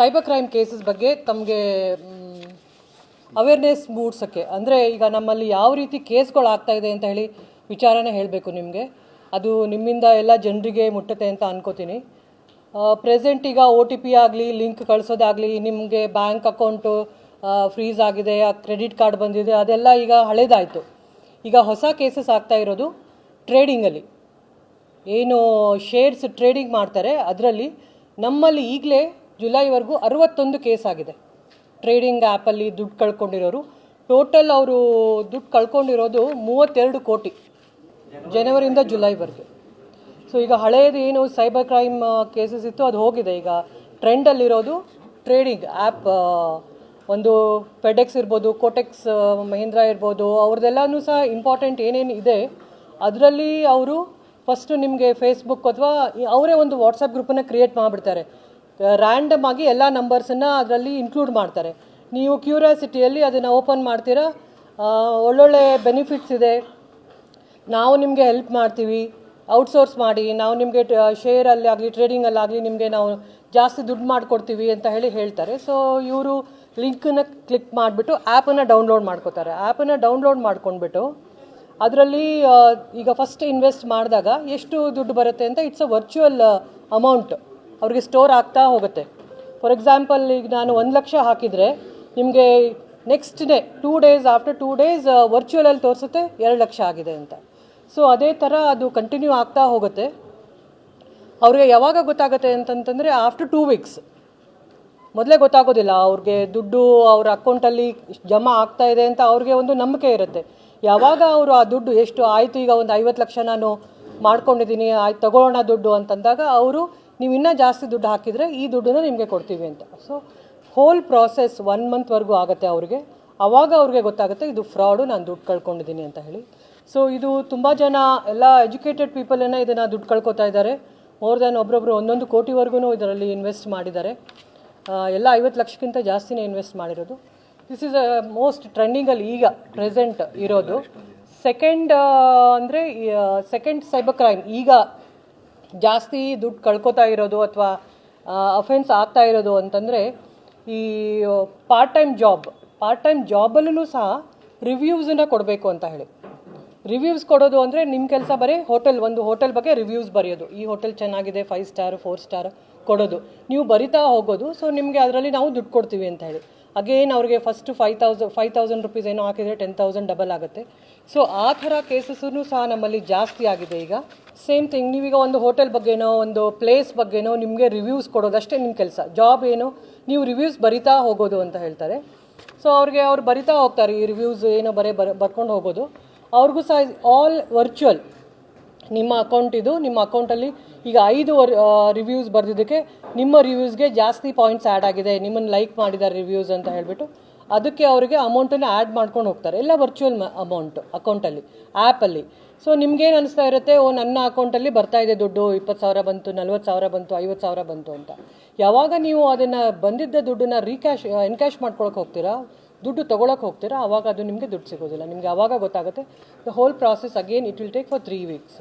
Cyber crime cases ಬಗ್ಗೆ ತಮಗೆ awareness ಮೂಡಿಸೋಕ್ಕೆ, ಅಂದರೆ ಈಗ ನಮ್ಮಲ್ಲಿ ಯಾವ ರೀತಿ ಕೇಸ್ಗಳು ಆಗ್ತಾ ಇದೆ ಅಂತ ಹೇಳಿ ವಿಚಾರನೇ ಹೇಳಬೇಕು ನಿಮಗೆ. ಅದು ನಿಮ್ಮಿಂದ ಎಲ್ಲ ಜನರಿಗೆ ಮುಟ್ಟುತ್ತೆ ಅಂತ ಅನ್ಕೋತೀನಿ. ಪ್ರೆಸೆಂಟ್ ಈಗ OTP ಆಗಲಿ, ಲಿಂಕ್ ಕಳಿಸೋದಾಗಲಿ, ನಿಮಗೆ ಬ್ಯಾಂಕ್ ಅಕೌಂಟು ಫ್ರೀಸ್ ಆಗಿದೆ, ಕ್ರೆಡಿಟ್ ಕಾರ್ಡ್ ಬಂದಿದೆ, ಅದೆಲ್ಲ ಈಗ ಹಳೇದಾಯಿತು. ಈಗ ಹೊಸ ಕೇಸಸ್ ಆಗ್ತಾ ಇರೋದು ಟ್ರೇಡಿಂಗಲ್ಲಿ, ಏನು ಶೇರ್ಸ್ ಟ್ರೇಡಿಂಗ್ ಮಾಡ್ತಾರೆ ಅದರಲ್ಲಿ. ನಮ್ಮಲ್ಲಿ ಈಗಲೇ ಜುಲೈವರೆಗೂ 61 ಕೇಸ್ ಆಗಿದೆ. ಟ್ರೇಡಿಂಗ್ ಆ್ಯಪಲ್ಲಿ ದುಡ್ಡು ಕಳ್ಕೊಂಡಿರೋರು ಟೋಟಲ್ ಅವರು ದುಡ್ಡು ಕಳ್ಕೊಂಡಿರೋದು 32 ಕೋಟಿ ಜನವರಿಯಿಂದ ಜುಲೈವರೆಗೆ. ಸೊ ಈಗ ಹಳೇದು ಏನು ಸೈಬರ್ ಕ್ರೈಮ್ ಕೇಸಸ್ ಇತ್ತು ಅದು ಹೋಗಿದೆ. ಈಗ ಟ್ರೆಂಡಲ್ಲಿರೋದು ಟ್ರೇಡಿಂಗ್ ಆ್ಯಪ್. ಒಂದು ಫೆಡೆಕ್ಸ್ ಇರ್ಬೋದು, ಕೋಟೆಕ್ಸ್ ಮಹೀಂದ್ರಾ ಇರ್ಬೋದು, ಅವ್ರದ್ದೆಲ್ಲನೂ ಸಹ ಇಂಪಾರ್ಟೆಂಟ್ ಏನೇನು ಇದೆ ಅದರಲ್ಲಿ ಅವರು ಫಸ್ಟು ನಿಮಗೆ ಫೇಸ್ಬುಕ್ ಅಥವಾ ಅವರೇ ಒಂದು ವಾಟ್ಸಪ್ ಗ್ರೂಪನ್ನು ಕ್ರಿಯೇಟ್ ಮಾಡಿಬಿಡ್ತಾರೆ. ರ್ಯಾಂಡಮ್ ಆಗಿ ಎಲ್ಲ ನಂಬರ್ಸನ್ನು ಅದರಲ್ಲಿ ಇನ್ಕ್ಲೂಡ್ ಮಾಡ್ತಾರೆ. ನೀವು ಕ್ಯೂರಿಯಾಸಿಟಿಯಲ್ಲಿ ಅದನ್ನು ಓಪನ್ ಮಾಡ್ತೀರಾ. ಒಳ್ಳೊಳ್ಳೆ ಬೆನಿಫಿಟ್ಸ್ ಇದೆ, ನಾವು ನಿಮಗೆ ಹೆಲ್ಪ್ ಮಾಡ್ತೀವಿ, ಔಟ್ಸೋರ್ಸ್ ಮಾಡಿ, ನಾವು ನಿಮಗೆ ಶೇರಲ್ಲಿ ಆಗಲಿ ಟ್ರೇಡಿಂಗಲ್ಲಾಗಲಿ ನಿಮಗೆ ನಾವು ಜಾಸ್ತಿ ದುಡ್ಡು ಮಾಡಿಕೊಡ್ತೀವಿ ಅಂತ ಹೇಳ್ತಾರೆ. ಸೊ ಇವರು ಲಿಂಕನ್ನು ಕ್ಲಿಕ್ ಮಾಡಿಬಿಟ್ಟು ಆ್ಯಪನ್ನು ಡೌನ್ಲೋಡ್ ಮಾಡ್ಕೋತಾರೆ. ಆ್ಯಪನ್ನು ಡೌನ್ಲೋಡ್ ಮಾಡ್ಕೊಂಡ್ಬಿಟ್ಟು ಅದರಲ್ಲಿ ಈಗ ಫಸ್ಟ್ ಇನ್ವೆಸ್ಟ್ ಮಾಡಿದಾಗ ಎಷ್ಟು ದುಡ್ಡು ಬರುತ್ತೆ ಅಂತ ಇಟ್ಸ್ ಅ ವರ್ಚುವಲ್ ಅಮೌಂಟ್ ಅವ್ರಿಗೆ ಸ್ಟೋರ್ ಆಗ್ತಾ ಹೋಗುತ್ತೆ. ಫಾರ್ ಎಕ್ಸಾಂಪಲ್ ಈಗ ನಾನು 1 ಲಕ್ಷ ಹಾಕಿದರೆ ನಿಮಗೆ next day 2 days after 2 days ವರ್ಚುವಲಲ್ಲಿ ತೋರಿಸುತ್ತೆ 2 ಲಕ್ಷ ಆಗಿದೆ ಅಂತ. ಸೊ ಅದೇ ಥರ ಅದು ಕಂಟಿನ್ಯೂ ಆಗ್ತಾ ಹೋಗುತ್ತೆ. ಅವ್ರಿಗೆ ಯಾವಾಗ ಗೊತ್ತಾಗುತ್ತೆ ಅಂತಂತಂದರೆ ಆಫ್ಟರ್ 2 ವೀಕ್ಸ್. ಮೊದಲೇ ಗೊತ್ತಾಗೋದಿಲ್ಲ ಅವ್ರಿಗೆ. ದುಡ್ಡು ಅವ್ರ ಅಕೌಂಟಲ್ಲಿ ಜಮಾ ಆಗ್ತಾ ಇದೆ ಅಂತ ಅವ್ರಿಗೆ ಒಂದು ನಂಬಿಕೆ ಇರುತ್ತೆ. ಯಾವಾಗ ಅವರು ಆ ದುಡ್ಡು ಎಷ್ಟು ಆಯಿತು, ಈಗ ಒಂದು 50 ಲಕ್ಷ ನಾನು ಮಾಡ್ಕೊಂಡಿದ್ದೀನಿ, ಆಯ್ತು ತಗೊಳ್ಳೋಣ ದುಡ್ಡು ಅಂತಂದಾಗ ಅವರು ನೀವು ಇನ್ನೂ ಜಾಸ್ತಿ ದುಡ್ಡು ಹಾಕಿದರೆ ಈ ದುಡ್ಡನ್ನು ನಿಮಗೆ ಕೊಡ್ತೀವಿ ಅಂತ. ಸೊ ಹೋಲ್ ಪ್ರಾಸೆಸ್ 1 ಮಂತ್ವರೆಗೂ ಆಗುತ್ತೆ ಅವ್ರಿಗೆ. ಆವಾಗ ಅವ್ರಿಗೆ ಗೊತ್ತಾಗುತ್ತೆ ಇದು ಫ್ರಾಡು, ನಾನು ದುಡ್ಡು ಕಳ್ಕೊಂಡಿದ್ದೀನಿ ಅಂತ ಹೇಳಿ. ಸೊ ಇದು ತುಂಬ ಜನ ಎಲ್ಲ ಎಜುಕೇಟೆಡ್ ಪೀಪಲನ್ನು ಇದನ್ನು ದುಡ್ಡು ಕಳ್ಕೊತಾ ಇದ್ದಾರೆ. ಮೋರ್ ದ್ಯಾನ್ ಒಬ್ಬೊಬ್ಬರು 1 ಕೋಟಿವರೆಗೂ ಇದರಲ್ಲಿ ಇನ್ವೆಸ್ಟ್ ಮಾಡಿದ್ದಾರೆ. ಎಲ್ಲ 50 ಲಕ್ಷಕ್ಕಿಂತ ಜಾಸ್ತಿನೇ ಇನ್ವೆಸ್ಟ್ ಮಾಡಿರೋದು. ದಿಸ್ ಈಸ್ ಮೋಸ್ಟ್ ಟ್ರೆಂಡಿಂಗಲ್ಲಿ ಈಗ ಪ್ರೆಸೆಂಟ್ ಇರೋದು. ಸೆಕೆಂಡ್ ಅಂದರೆ ಸೆಕೆಂಡ್ ಸೈಬರ್ ಕ್ರೈಮ್ ಈಗ ಜಾಸ್ತಿ ದುಡ್ಡು ಕಳ್ಕೊತಾ ಇರೋದು ಅಥವಾ ಅಫೆನ್ಸ್ ಆಗ್ತಾ ಇರೋದು ಅಂತಂದರೆ ಈ ಪಾರ್ಟ್ ಟೈಮ್ ಜಾಬಲ್ಲೂ ಸಹ ರಿವ್ಯೂಸನ್ನು ಕೊಡಬೇಕು ಅಂತ ಹೇಳಿ. ರಿವ್ಯೂಸ್ ಕೊಡೋದು ಅಂದರೆ ನಿಮ್ಮ ಕೆಲಸ ಬರೀ ಒಂದು ಹೋಟೆಲ್ ಬಗ್ಗೆ ರಿವ್ಯೂಸ್ ಬರೆಯೋದು. ಈ ಹೋಟೆಲ್ ಚೆನ್ನಾಗಿದೆ, 5 ಸ್ಟಾರ್ 4 ಸ್ಟಾರ್ ಕೊಡೋದು, ನೀವು ಬರಿತಾ ಹೋಗೋದು. ಸೊ ನಿಮಗೆ ಅದರಲ್ಲಿ ನಾವು ದುಡ್ಡು ಕೊಡ್ತೀವಿ ಅಂತ ಹೇಳಿ. ಅಗೇನ್ ಅವ್ರಿಗೆ ಫಸ್ಟ್ 5,000 ರುಪೀಸ್ ಏನೋ ಹಾಕಿದರೆ 10,000 ಡಬಲ್ ಆಗುತ್ತೆ. ಸೊ ಆ ಥರ ಕೇಸಸ್ಸೂ ಸಹ ನಮ್ಮಲ್ಲಿ ಜಾಸ್ತಿ ಆಗಿದೆ ಈಗ. ಸೇಮ್ ಥಿಂಗ್, ನೀವೀಗ ಒಂದು ಹೋಟೆಲ್ ಬಗ್ಗೆನೋ ಒಂದು ಪ್ಲೇಸ್ ಬಗ್ಗೆನೋ ನಿಮಗೆ ರಿವ್ಯೂಸ್ ಕೊಡೋದಷ್ಟೇ ನಿಮ್ಮ ಕೆಲಸ. ಜಾಬ್ ಏನು, ನೀವು ರಿವ್ಯೂಸ್ ಬರಿತಾ ಹೋಗೋದು ಅಂತ ಹೇಳ್ತಾರೆ. ಸೊ ಅವ್ರು ಬರಿತಾ ಹೋಗ್ತಾರೆ, ಈ ರಿವ್ಯೂಸ್ ಏನೋ ಬರ್ಕೊಂಡು ಹೋಗೋದು. ಅವ್ರಿಗೂ ಸಹ ಆಲ್ ವರ್ಚುವಲ್. ನಿಮ್ಮ ಅಕೌಂಟಲ್ಲಿ ಈಗ 5 ರಿವ್ಯೂಸ್ ಬರೆದಿದ್ದಕ್ಕೆ ನಿಮ್ಮ ರಿವ್ಯೂಸ್ಗೆ ಜಾಸ್ತಿ ಪಾಯಿಂಟ್ಸ್ ಆ್ಯಡ್ ಆಗಿದೆ, ನಿಮ್ಮನ್ನು ಲೈಕ್ ಮಾಡಿದ್ದಾರೆ ರಿವ್ಯೂಸ್ ಅಂತ ಹೇಳಿಬಿಟ್ಟು ಅದಕ್ಕೆ ಅವರಿಗೆ ಅಮೌಂಟನ್ನು ಆ್ಯಡ್ ಮಾಡ್ಕೊಂಡು ಹೋಗ್ತಾರೆ. ಎಲ್ಲ ವರ್ಚುವಲ್ ಅಮೌಂಟ್ ಅಕೌಂಟಲ್ಲಿ, ಆ್ಯಪಲ್ಲಿ. ಸೊ ನಿಮ್ಗೇನು ಅನಿಸ್ತಾ ಇರುತ್ತೆ, ನನ್ನ ಅಕೌಂಟಲ್ಲಿ ಬರ್ತಾ ಇದೆ ದುಡ್ಡು, 20,000 ಬಂತು, 40,000 ಬಂತು, 50,000 ಬಂತು ಅಂತ. ಯಾವಾಗ ನೀವು ಅದನ್ನು ಬಂದಿದ್ದ ದುಡ್ಡನ್ನು ಎನ್ಕ್ಯಾಶ್ ಮಾಡ್ಕೊಳಕ್ಕೆ ಹೋಗ್ತೀರಾ, ದುಡ್ಡು ತೊಗೊಳಕ್ಕೆ ಹೋಗ್ತೀರಾ, ಆವಾಗ ಅದು ನಿಮಗೆ ದುಡ್ಡು ಸಿಗೋದಿಲ್ಲ. ನಿಮಗೆ ಆವಾಗ ಗೊತ್ತಾಗುತ್ತೆ. The whole process again it will take for 3 weeks.